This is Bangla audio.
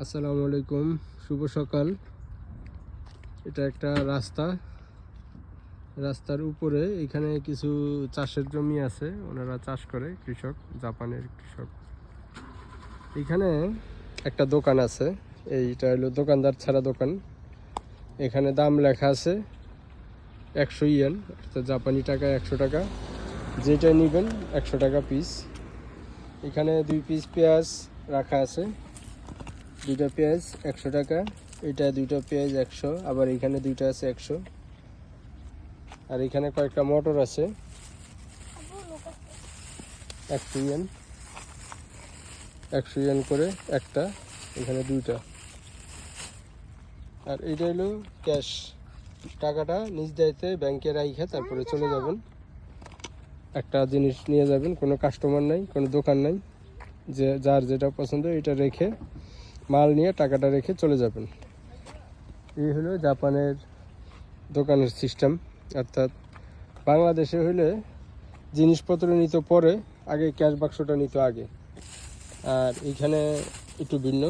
আসসালামু আলাইকুম, শুভ সকাল। এটা একটা রাস্তার উপরে এখানে কিছু চাষের জমি আছে, ওনারা চাষ করে, কৃষক, জাপানের কৃষক। এখানে একটা দোকান আছে, এইটা হলো দোকানদার ছাড়া দোকান। এখানে দাম লেখা আছে 100 ইয়েন, অর্থাৎ জাপানি টাকা 100 টাকা। যেটা নেবেন 100 টাকা পিস। এখানে 2 পিস পেঁয়াজ রাখা আছে, 2টা পেঁয়াজ 100 টাকা। এটা 2টা পেঁয়াজ 100, আবার এখানে 2টা আছে 100। আর এখানে কয়েকটা মটর আছে 100 ইয়েন, 100 ইয়েন করে একটা, এখানে 2টা। আর এটা হলো ক্যাশ, টাকাটা নিজ দায়িত্বে ব্যাংকে রাইখা তারপরে চলে যাবেন। একটা জিনিস নিয়ে যাবেন, কোনো কাস্টমার নাই, কোনো দোকান নাই, যে যার যেটা পছন্দ এটা রেখে মাল নিয়ে টাকাটা রেখে চলে যাবেন। এই হলো জাপানের দোকানের সিস্টেম। অর্থাৎ বাংলাদেশে হইলে জিনিসপত্র নিত পরে, আগে ক্যাশ বাক্সটা নিত আগে। আর এইখানে একটু ভিন্ন।